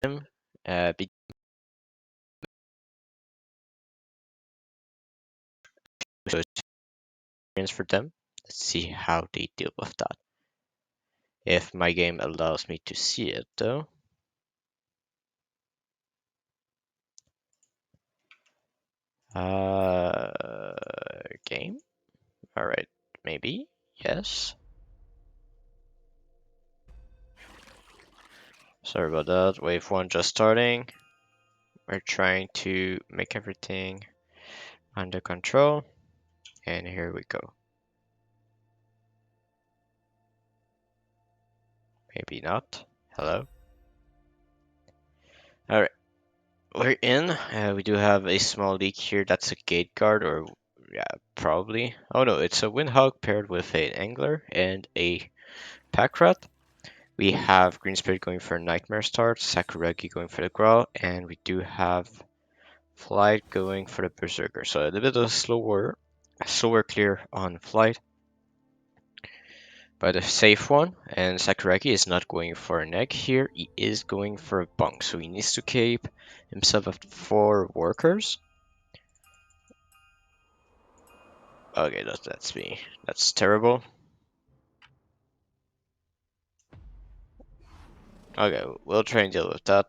him. Big experience for them. Let's see how they deal with that. If my game allows me to see it, though. Game? Alright, maybe? Yes. Sorry about that. Wave 1 just starting. We're trying to make everything under control. And here we go. Maybe not. Hello? Alright, we're in. We do have a small leak here. That's a gate guard, or yeah, probably. Oh no, it's a Windhog paired with an Angler and a Pack Rat. We have Greenspirit going for a Nightmare start, Sakuragi going for the Growl, and we do have Flight going for the Berserker. So a little bit of a slower clear on Flight, but a safe one. And Sakuragi is not going for an egg here, he is going for a bunk. So he needs to keep himself at 4 workers. Okay, that's me. That's terrible. Okay, we'll try and deal with that.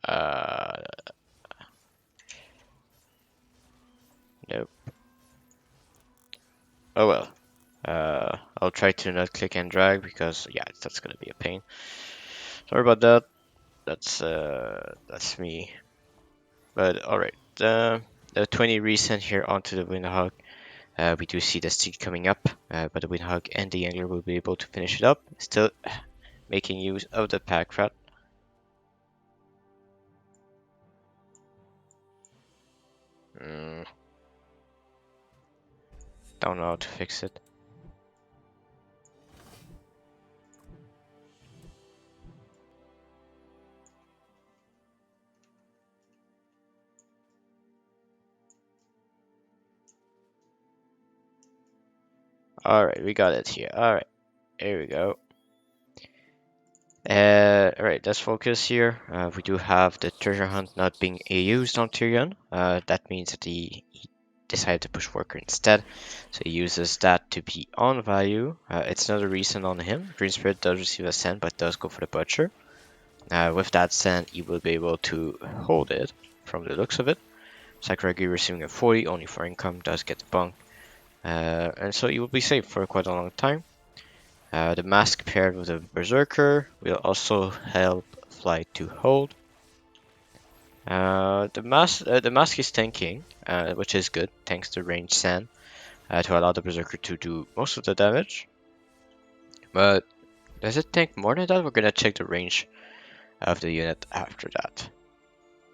Uh, nope. Oh well. I'll try to not click and drag because yeah, that's gonna be a pain. Sorry about that. That's me. But all right. The 20 resend here onto the Windhog. We do see the seed coming up, but the Windhog and the Angler will be able to finish it up. Still making use of the Pack Rat. Don't know how to fix it. Alright, we got it here. Alright, here we go. Alright, let's focus here. We do have the treasure hunt not being used on Tyrion. That means that he decided to push worker instead. So he uses that to be on value. It's not a reason on him. Greenspirit does receive a send, but does go for the butcher. With that send, he will be able to hold it from the looks of it. Sakuragi receiving a 40, only for income, does get the bunk. And so he will be safe for quite a long time. The mask paired with a berserker will also help Flight to hold. The mask is tanking, which is good, thanks to range sand, to allow the berserker to do most of the damage. But does it tank more than that? We're gonna check the range of the unit after that.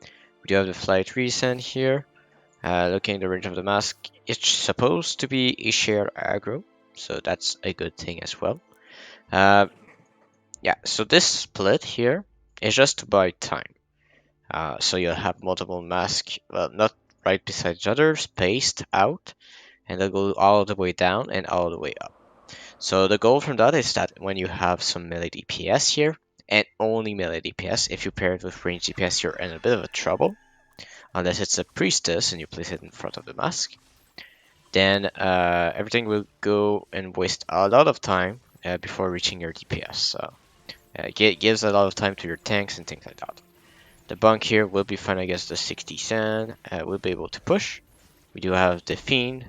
We do have the Flight resend here. Looking at the range of the mask, it's supposed to be a shared aggro, so that's a good thing as well. Yeah, so this split here is just to buy time. So you'll have multiple masks, well, not right beside each other, spaced out, and they'll go all the way down and all the way up. So the goal from that is that when you have some melee DPS here, and only melee DPS, if you pair it with range DPS, you're in a bit of a trouble. Unless it's a priestess and you place it in front of the mask. Then everything will go and waste a lot of time before reaching your DPS. So it gives a lot of time to your tanks and things like that. The bunk here will be fine against the 60 sand. We'll be able to push. We do have the Fiend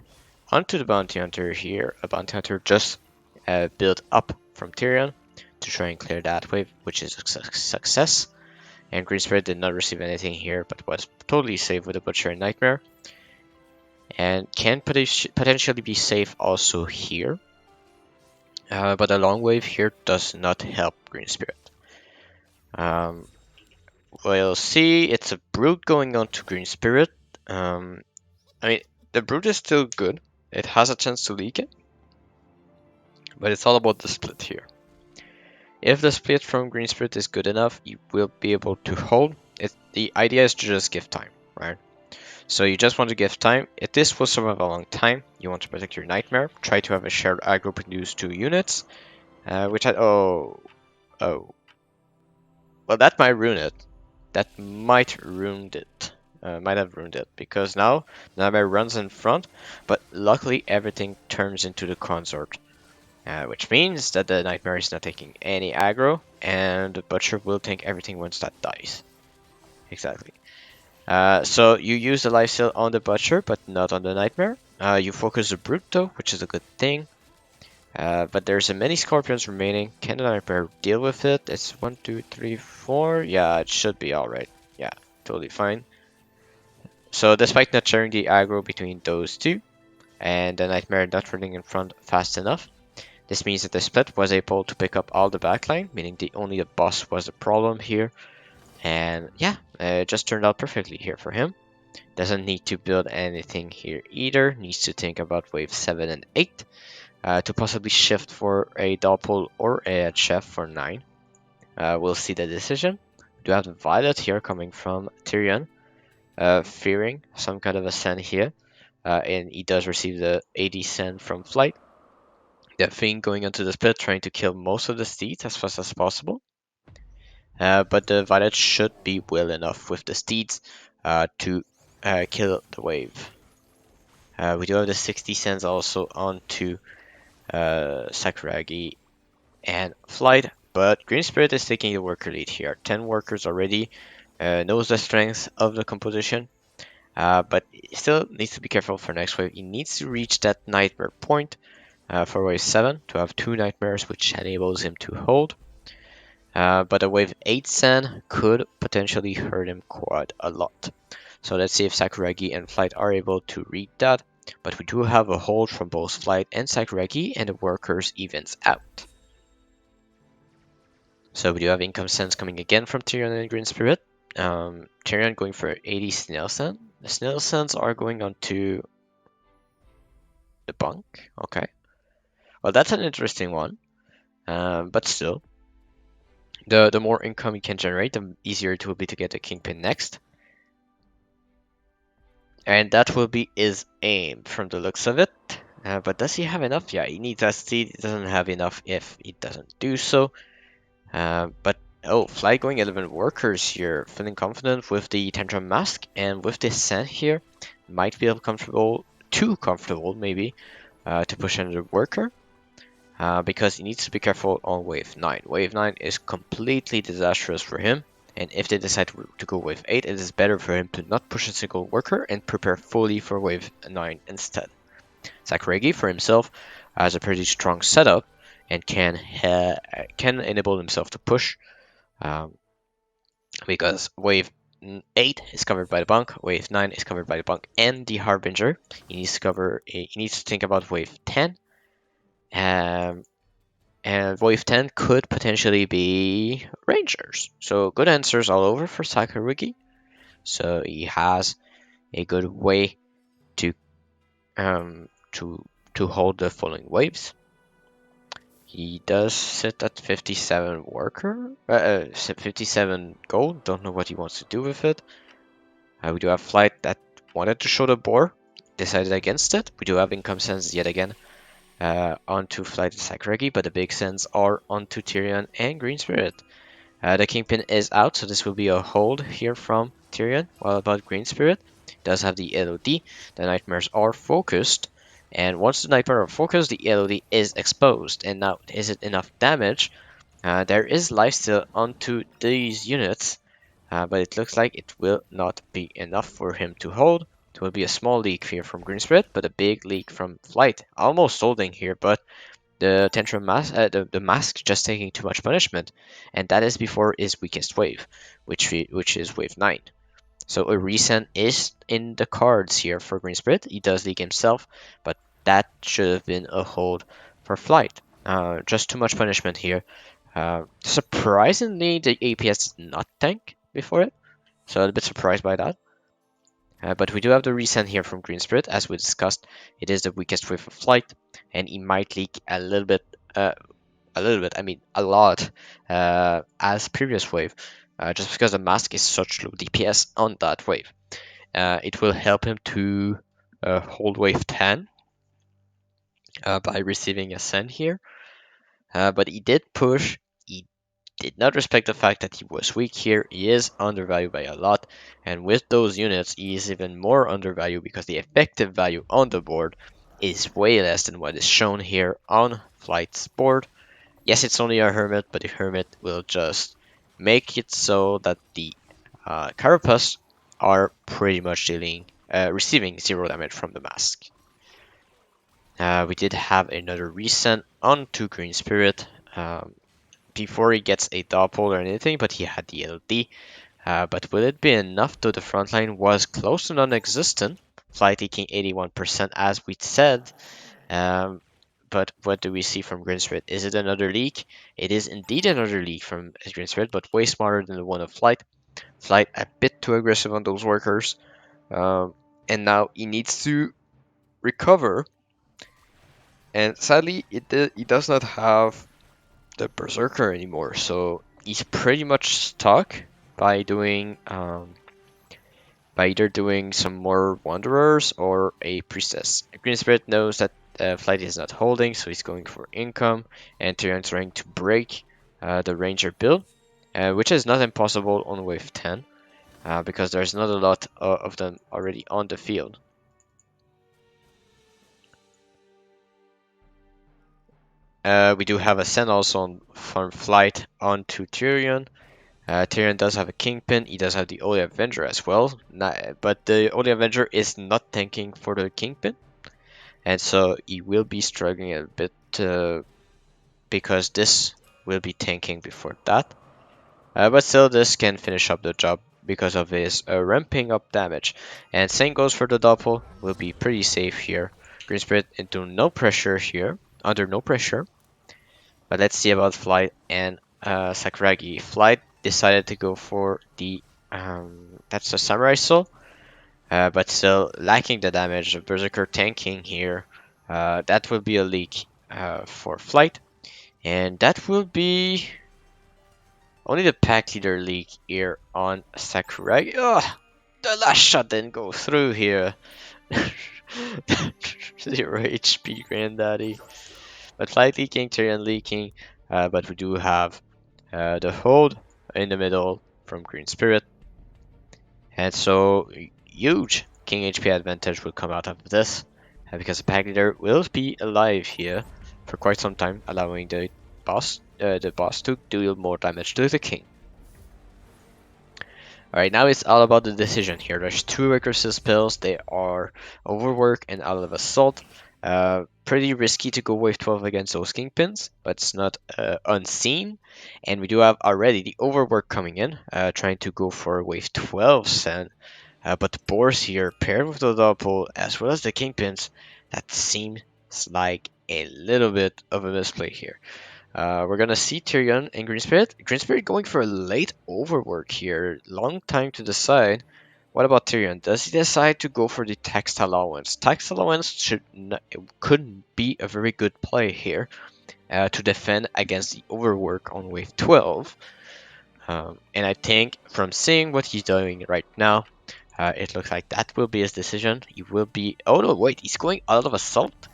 onto the Bounty Hunter here. A Bounty Hunter just built up from Tyrion to try and clear that wave, which is a success. And Greenspirit did not receive anything here, but was totally safe with the Butcher and Nightmare. And can potentially be safe also here. But a long wave here does not help Greenspirit. We'll see. It's a Brute going on to Greenspirit. I mean, the Brute is still good. It has a chance to leak it. But it's all about the split here. If the split from Greenspirit is good enough, you will be able to hold. The idea is to just give time, right? So you just want to give time. If this will survive a long time, you want to protect your Nightmare. Try to have a shared aggro produce 2 units. Which I... Oh. Well, that might ruin it. That might ruin it. Might have ruined it because now Nightmare runs in front, but luckily everything turns into the consort, which means that the Nightmare is not taking any aggro, and the Butcher will take everything once that dies. Exactly. So you use the lifesteal on the Butcher, but not on the Nightmare. You focus the Brute though, which is a good thing. But there's a many Scorpions remaining. Can the Nightmare deal with it? It's 1, 2, 3, 4. Yeah, it should be alright. Yeah, totally fine. So despite not sharing the aggro between those two, and the Nightmare not running in front fast enough, this means that the split was able to pick up all the backline, meaning only the boss was the problem here. And yeah, it just turned out perfectly here for him. Doesn't need to build anything here either. Needs to think about wave 7 and 8 to possibly shift for a Doppel or a Chef for 9. We'll see the decision. We do have the Violet here coming from Tyrion, fearing some kind of a send here. And he does receive the 80 send from Flight. The Thing going into the split, trying to kill most of the steeds as fast as possible. But the Violet should be well enough with the steeds to kill the wave. We do have the 60 cents also onto Sakuragi and Flight, but Greenspirit is taking the worker lead here. 10 workers already, knows the strength of the composition, but still needs to be careful for next wave. He needs to reach that Nightmare point for wave 7 to have 2 Nightmares, which enables him to hold. But a wave 8 Sen could potentially hurt him quite a lot. So let's see if Sakuragi and Flight are able to read that. But we do have a hold from both Flight and Sakuragi, and the workers evens out. So we do have income sense coming again from Tyrion and Greenspirit. Tyrion going for 80 snail scent. The snail scents are going onto the bunk. Okay. Well, that's an interesting one. But still, the more income you can generate, the easier it will be to get the Kingpin next. And that will be his aim from the looks of it. But does he have enough? Yeah, he needs that seed. He doesn't have enough if he doesn't do so. But oh, Fly going 11 workers here, feeling confident with the Tantrum Mask and with this scent here, might feel comfortable, too comfortable maybe, to push another worker. Because he needs to be careful on wave 9. Wave 9 is completely disastrous for him, and if they decide to go wave 8, it is better for him to not push a single worker and prepare fully for wave 9 instead. Sakuragi, for himself, has a pretty strong setup and can enable himself to push, because wave 8 is covered by the bunk, wave 9 is covered by the bunk and the Harbinger. He needs to think about wave 10. And wave 10 could potentially be Rangers. So good answers all over for Sakuragi. So he has a good way to hold the following waves. He does sit at 57 worker, 57 gold. Don't know what he wants to do with it. We do have Flight that wanted to show the boar, decided against it. We do have income sense yet again onto Flight and Sakuragi, but the big sends are onto Tyrion and Greenspirit. The Kingpin is out, so this will be a hold here from Tyrion. While about Greenspirit, does have the LOD. The Nightmares are focused, and once the Nightmare are focused, the LOD is exposed. And now, is it enough damage? There is lifesteal onto these units, but it looks like it will not be enough for him to hold. It will be a small leak here from Greenspirit, but a big leak from Flight. Almost holding here, but the Tantrum mask, the mask just taking too much punishment, and that is before his weakest wave, which is wave 9. So a resend is in the cards here for Greenspirit. He does leak himself, but that should have been a hold for Flight. Just too much punishment here. Surprisingly, the APS did not tank before it, so I'm a bit surprised by that. But we do have the resend here from Greenspirit, as we discussed. It is the weakest wave of Flight, and he might leak a little bit, I mean a lot, as previous wave, just because the mask is such low DPS on that wave. It will help him to hold wave 10 by receiving a send here, but he did push, he did not respect the fact that he was weak here. He is undervalued by a lot, and with those units, he is even more undervalued because the effective value on the board is way less than what is shown here on Flight's board. Yes, it's only a Hermit, but the Hermit will just make it so that the Carapace are pretty much receiving 0 damage from the mask. We did have another resend onto Greenspirit before he gets a Doppel or anything, but he had the LD. But will it be enough though the front line was close to non-existent, Flight taking 81% as we said. But what do we see from Greenspirit? Is it another leak? It is indeed another leak from Greenspirit, but way smarter than the one of Flight. Flight a bit too aggressive on those workers. And now he needs to recover. And sadly, he does not have the Berserker anymore, so he's pretty much stuck by doing by either doing some more Wanderers or a Priestess. Greenspirit knows that Flight is not holding, so he's going for income, and Tyrion's trying to break the Ranger build, which is not impossible on wave 10, because there's not a lot of them already on the field. We do have a send also from Flight onto Tyrion. Tyrion does have a Kingpin, he does have the Holy Avenger as well, but the Holy Avenger is not tanking for the Kingpin, and so he will be struggling a bit because this will be tanking before that. But still, this can finish up the job because of his ramping up damage. And same goes for the Doppel, will be pretty safe here. Greenspirit into no pressure here, under no pressure. But let's see about Flight and Sakuragi. Flight decided to go for the that's a Samurai Soul, but still lacking the damage of Berserker tanking here. That will be a leak for Flight, and that will be only the pack leader leak here on Sakuragi. Oh, the last shot didn't go through here. 0 HP, Granddaddy. But Flight leaking, Tyrion leaking, but we do have the hold in the middle from Greenspirit. And so, huge King HP advantage will come out of this, because the pack leader will be alive here for quite some time, allowing the boss to deal more damage to the king. Alright, now it's all about the decision here. There's 2 recursive spells. They are Overwork and Out of Assault. Pretty risky to go wave 12 against those Kingpins, but it's not unseen. And we do have already the Overwork coming in, trying to go for wave 12 send. But the Boars here, paired with the Doppel, as well as the Kingpins, that seems like a little bit of a misplay here. We're gonna see Tyrion and Greenspirit. Greenspirit going for a late overwork here. Long time to decide. What about Tyrion? Does he decide to go for the text allowance? Text allowance couldn't be a very good play here to defend against the overwork on wave 12. And I think from seeing what he's doing right now, it looks like that will be his decision. He will be... Oh no, wait, he's going out of assault?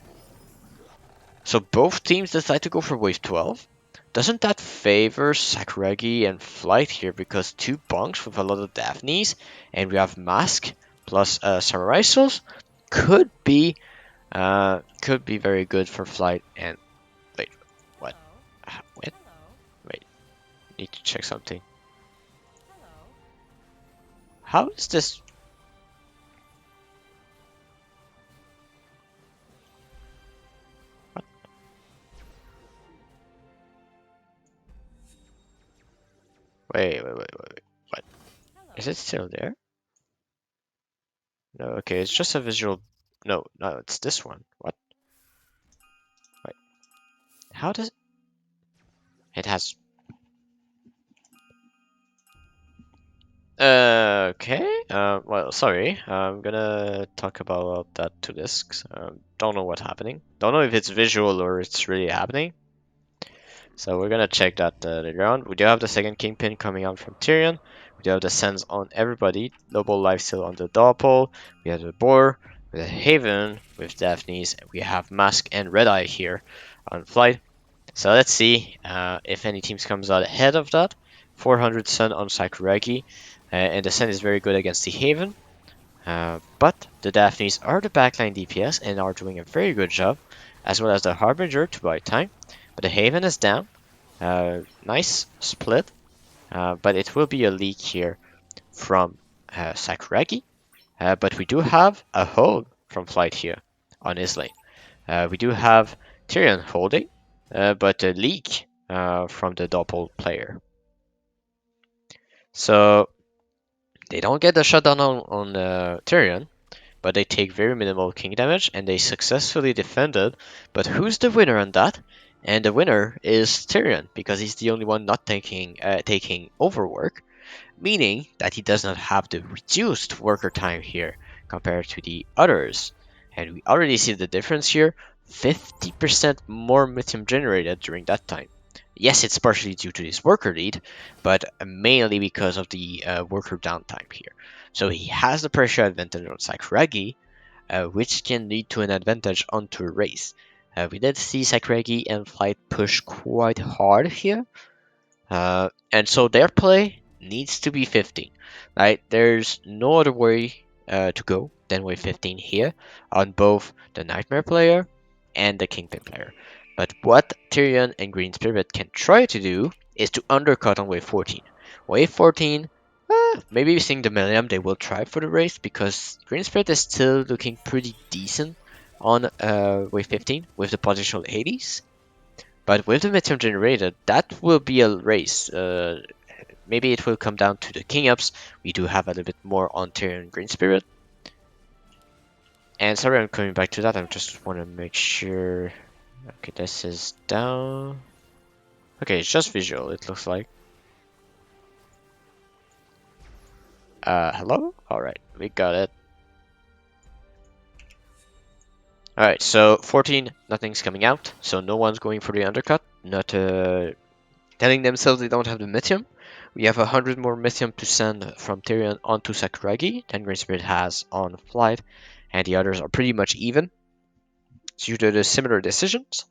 So both teams decide to go for wave 12. Doesn't that favor Sakuragi and Flight here? Because 2 bunks with a lot of Daphnes, and we have Mask plus Samurai Souls, could be very good for Flight. And wait, what? Wait, wait, need to check something. How is this? Wait, what? Is it still there? No, okay, it's just a visual. No, it's this one. What? Wait, how does it has? Okay. Well, sorry. I'm gonna talk about that to this. Don't know what's happening. Don't know if it's visual or it's really happening. So we're gonna check that later on. We do have the second Kingpin coming out from Tyrion. We do have the Sens on everybody. Double life steal on the Doppel. We have the Boar, with the Haven, with Daphne's. We have Mask and Red Eye here on Flight. So let's see if any teams comes out ahead of that. 400 Sun on Sakuragi, and the Sun is very good against the Haven. But the Daphnes are the backline DPS and are doing a very good job, as well as the Harbinger to buy time. But the Haven is down. Nice split, but it will be a leak here from Sakuragi. But we do have a hold from Flight here on his lane. We do have Tyrion holding, but a leak from the Doppel player. So they don't get the shutdown on Tyrion, but they take very minimal king damage and they successfully defended. But who's the winner on that? And the winner is Tyrion because he's the only one not taking overwork, meaning that he does not have the reduced worker time here compared to the others. And we already see the difference here, 50% more lithium generated during that time. Yes, it's partially due to this worker lead, but mainly because of the worker downtime here. So he has the pressure advantage on Sakuragi, which can lead to an advantage onto a race. We did see Sakuragi and Flight push quite hard here, and so their play needs to be 15, right? There's no other way to go than wave 15 here on both the Nightmare player and the Kingpin player. But what Tyrion and Greenspirit can try to do is to undercut on wave 14. Wave 14, maybe using the Millennium, they will try for the race because Greenspirit is still looking pretty decent on wave 15 with the potential 80s. But with the midterm generated, that will be a race. Maybe it will come down to the king ups. We do have a little bit more on Tyrion Greenspirit. And sorry, I'm coming back to that. I just want to make sure. Okay, this is down. Okay, it's just visual, it looks like. Hello? Alright, we got it. Alright, so 14, nothing's coming out. So no one's going for the undercut. Not telling themselves they don't have the Mithium. We have 100 more Mithium to send from Tyrion onto Sakuragi than Greenspirit has on Flight, and the others are pretty much even due to the similar decisions.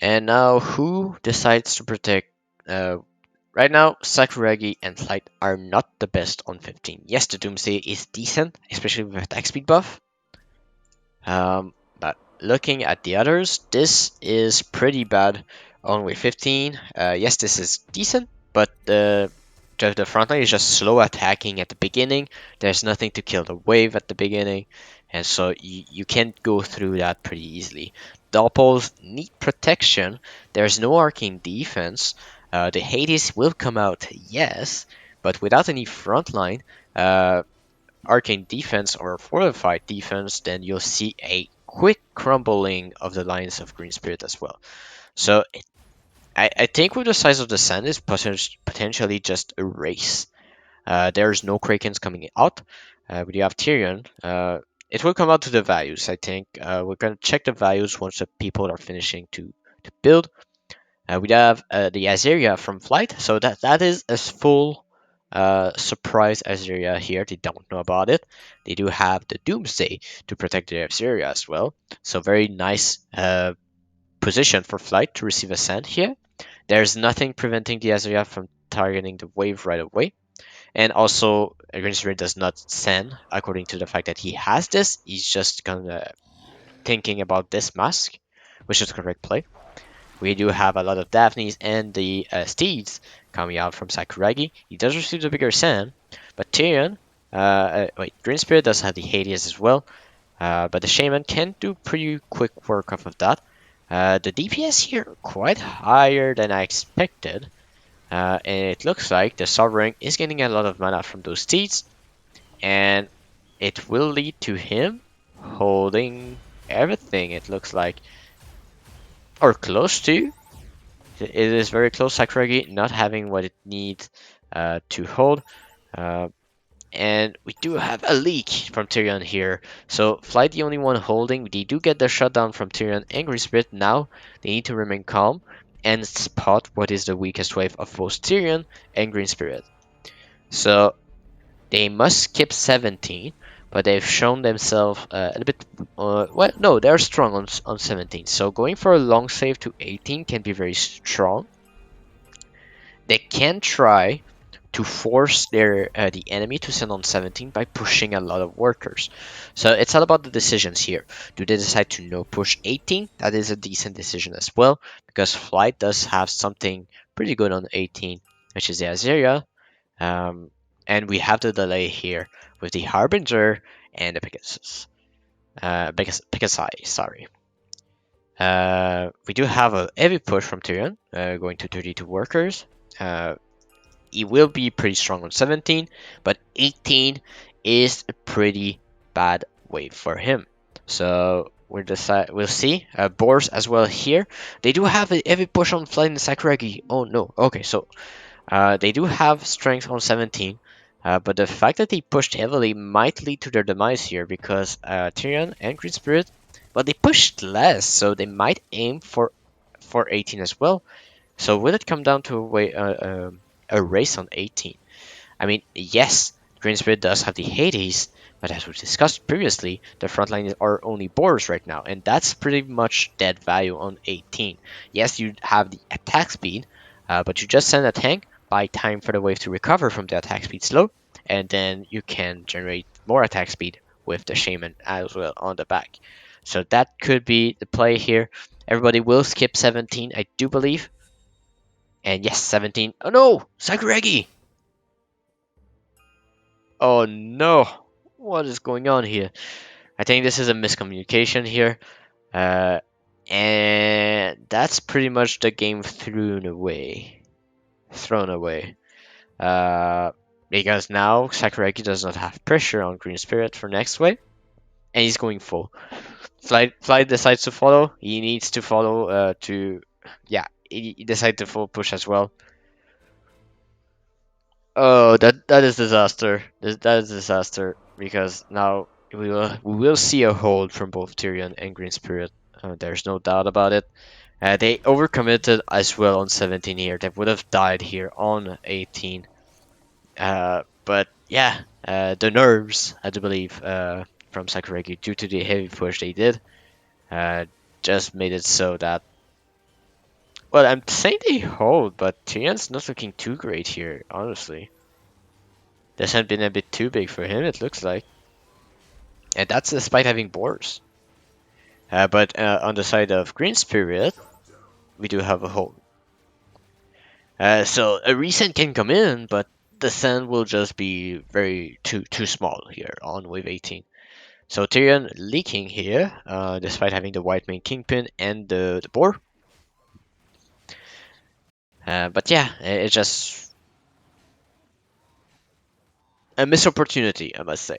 And now, who decides to protect? Right now, Sakuragi and Flight are not the best on 15. Yes, the Doomsday is decent, especially with attack speed buff. But looking at the others, this is pretty bad on wave 15. Yes, this is decent, but the front line is just slow attacking at the beginning. There's nothing to kill the wave at the beginning, and so you can't go through that pretty easily. Doppels need protection. There's no arcane defense. The Hades will come out, yes, but without any front line, arcane defense or fortified defense, then you'll see a quick crumbling of the lines of Greenspirit as well. So I think with the size of the sand is potentially just a race. There's no Krakens coming out. We have Tyrion. It will come out to the values, I think. We're going to check the values once the people are finishing to build. We have the Azeria from Flight, so that is a full surprise Azeria here. They don't know about it. They do have the Doomsday to protect the Azeria as well, so very nice position for Flight to receive a sand here. There's nothing preventing the Azeria from targeting the wave right away. And also, Greenspirit does not send according to the fact that he has this. He's just kind of thinking about this mask, which is the correct play. We do have a lot of Daphnes and the Steeds coming out from Sakuragi. He does receive the bigger sand, but Tyrion, Greenspirit does have the Hades as well, but the Shaman can do pretty quick work off of that. The DPS here quite higher than I expected, and it looks like the Sovereign is getting a lot of mana from those Steeds, and it will lead to him holding everything, it looks like. Or close to. It is very close, Sakuragi not having what it needs to hold. And we do have a leak from Tyrion here. So Flight the only one holding. They do get the shutdown from Tyrion and Greenspirit. Now they need to remain calm and spot what is the weakest wave of both Tyrion and Greenspirit. So they must skip 17, but they've shown themselves a little bit. Well, no, they're strong on 17. So going for a long save to 18 can be very strong. They can try to force the enemy to send on 17 by pushing a lot of workers. So it's all about the decisions here. Do they decide to no push 18? That is a decent decision as well, because Flight does have something pretty good on 18, which is the Azeria. And we have the delay here with the Harbinger and the Pegasus. Pegasi, sorry. We do have a heavy push from Tyrion, going to 32 workers. He will be pretty strong on 17, but 18 is a pretty bad wave for him. So we'll see. Boars as well here. They do have a heavy push on Flight and Sakuragi. Oh no. Okay, so they do have strength on 17, but the fact that they pushed heavily might lead to their demise here because Tyrion and Greenspirit, well, they pushed less, so they might aim for 18 as well. So will it come down to a race on 18? I mean, yes, Greenspirit does have the Hades, but as we've discussed previously, the front line are only boars right now, and that's pretty much dead value on 18. Yes, you have the attack speed, but you just send a tank, buy time for the wave to recover from the attack speed slow, and then you can generate more attack speed with the Shaman as well on the back. So that could be the play here. Everybody will skip 17, I do believe. And yes, 17. Oh no! Sakuragi! Oh no! What is going on here? I think this is a miscommunication here. Uh, and that's pretty much the game thrown away. Thrown away. Because now Sakuragi does not have pressure on Greenspirit for next wave. And he's going full. Flight decides to follow. He needs to follow Yeah, he decides to full push as well. Oh, that is disaster. That is disaster because now we will see a hold from both Tyrion and Greenspirit. There's no doubt about it. They overcommitted as well on 17 here. They would have died here on 18. But yeah, the nerves, I do believe, from Sakuragi due to the heavy push they did, just made it so that. Well, I'm saying they hold, but Tyrion's not looking too great here, honestly. This had been a bit too big for him, it looks like. And that's despite having boars. But on the side of Greenspirit, we do have a hole. So a reset can come in, but the sand will just be very too small here on wave 18. So Tyrion leaking here, despite having the white main kingpin and the boar. But yeah, it's just a missed opportunity, I must say.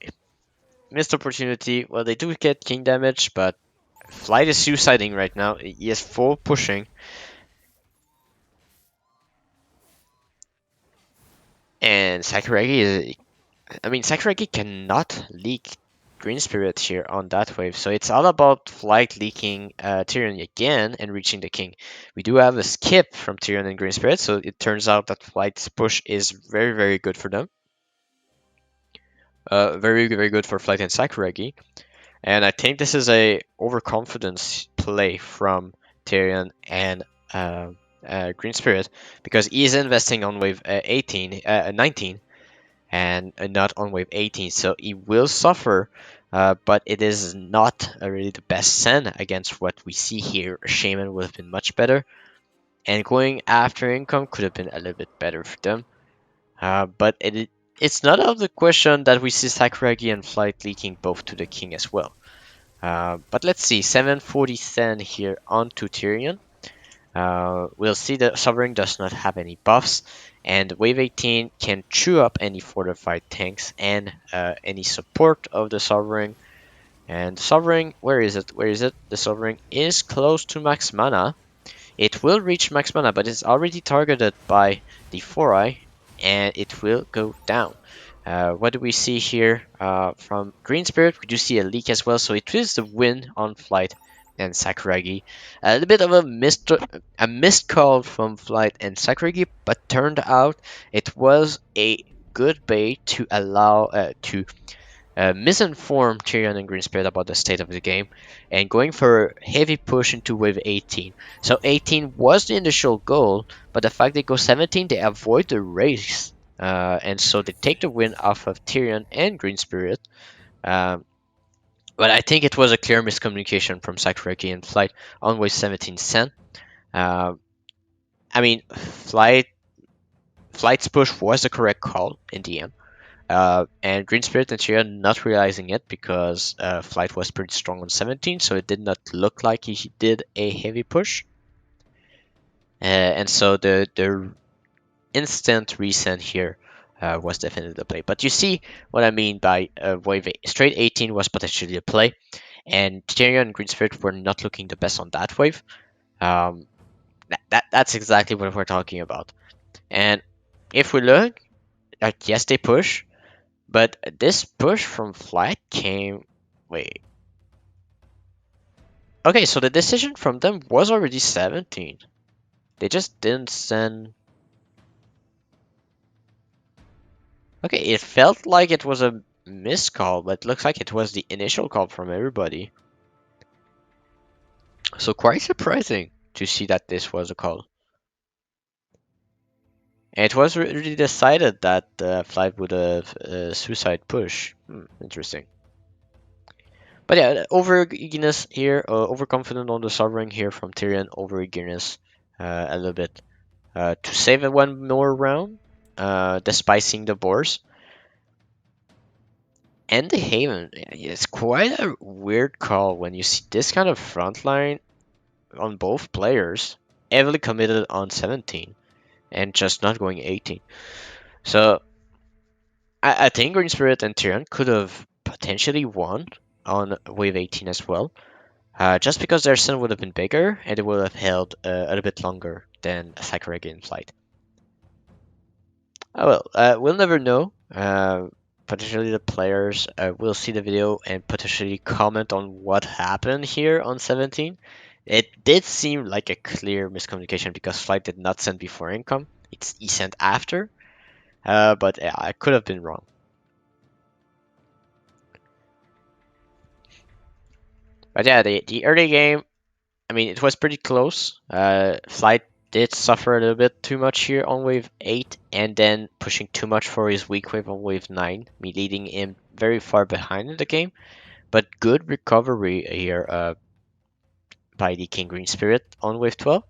Missed opportunity. Well, they do get king damage, but Flight is suiciding right now. He is full pushing. And Sakuragi Sakuragi cannot leak Greenspirit here on that wave, so it's all about Flight leaking Tyrion again and reaching the king. We do have a skip from Tyrion and Greenspirit, so it turns out that Flight's push is very, very good for them. Very, very good for Flight and Sakuragi. And I think this is a overconfidence play from Tyrion and Greenspirit because he is investing on wave 19 and not on wave 18, so he will suffer, but it is not really the best send against what we see here. Shaman would have been much better, and going after income could have been a little bit better for them, but it's not out of the question that we see Sakuragi and Flight leaking both to the king as well. But let's see, 740 send here onto Tyrion. We'll see that Sovereign does not have any buffs, and Wave 18 can chew up any fortified tanks and any support of the Sovereign. And Sovereign, where is it? Where is it? The Sovereign is close to max mana. It will reach max mana, but it's already targeted by the 4-eye, and it will go down. What do we see here from Greenspirit? We do see a leak as well, so it is the win on Flight and Sakuragi. A little bit of a missed call from Flight and Sakuragi, but turned out it was a good bait to allow to misinformed Tyrion and Greenspirit about the state of the game and going for a heavy push into wave 18. So 18 was the initial goal, but the fact they go 17, they avoid the race. And so they take the win off of Tyrion and Greenspirit. Um, but I think it was a clear miscommunication from Sakuragi and Flight on wave 17 Sen. Uh, I mean, Flight's push was the correct call in the end. And Greenspirit and Tyrion not realizing it because Flight was pretty strong on 17, so it did not look like he did a heavy push. And so the instant resend here was definitely the play. But you see what I mean by wave straight 18 was potentially a play, and Tyrion and Greenspirit were not looking the best on that wave. Um, that's exactly what we're talking about. And if we look, yes, they push, but this push from Flight came. Wait. Okay, so the decision from them was already 17. They just didn't send. Okay, it felt like it was a missed call, but it looks like it was the initial call from everybody. So quite surprising to see that this was a call. And it was really decided that Flight would have a suicide push. Interesting. But yeah, over eagerness here, overconfident on the sovereign here from Tyrion, over eagerness a little bit to save it one more round, despite seeing the boars. And the Haven, it's quite a weird call when you see this kind of front line on both players, heavily committed on 17 and just not going 18. So I think Green Spirit and Tyrion could have potentially won on wave 18 as well. Just because their sun would have been bigger and it would have held a little bit longer than Sakuragi in flight. Oh well, we'll never know. Potentially the players will see the video and potentially comment on what happened here on 17. It did seem like a clear miscommunication because flight did not send before income. He sent after, but yeah, I could have been wrong. But yeah, the early game, I mean, it was pretty close. Flight did suffer a little bit too much here on wave 8, and then pushing too much for his weak wave on wave 9, me leading him very far behind in the game. But good recovery here by the King Green Spirit on wave 12.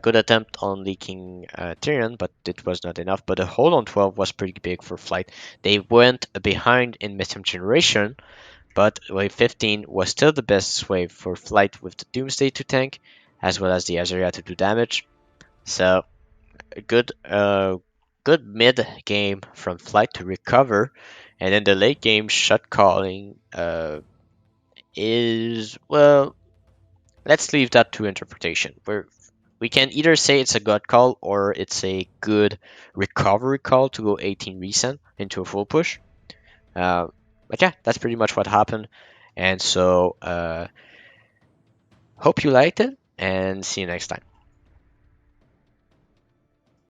Good attempt on leaking Tyrion, but it was not enough. But the hold on 12 was pretty big for Flight. They went behind in Mission Generation, but wave 15 was still the best wave for Flight with the Doomsday to tank, as well as the Azaria to do damage. So a good mid game from Flight to recover, and then the late game shot calling is, well, let's leave that to interpretation. We can either say it's a gut call or it's a good recovery call to go 18 resend into a full push. Uh, but yeah, that's pretty much what happened. And so, hope you liked it, and see you next time.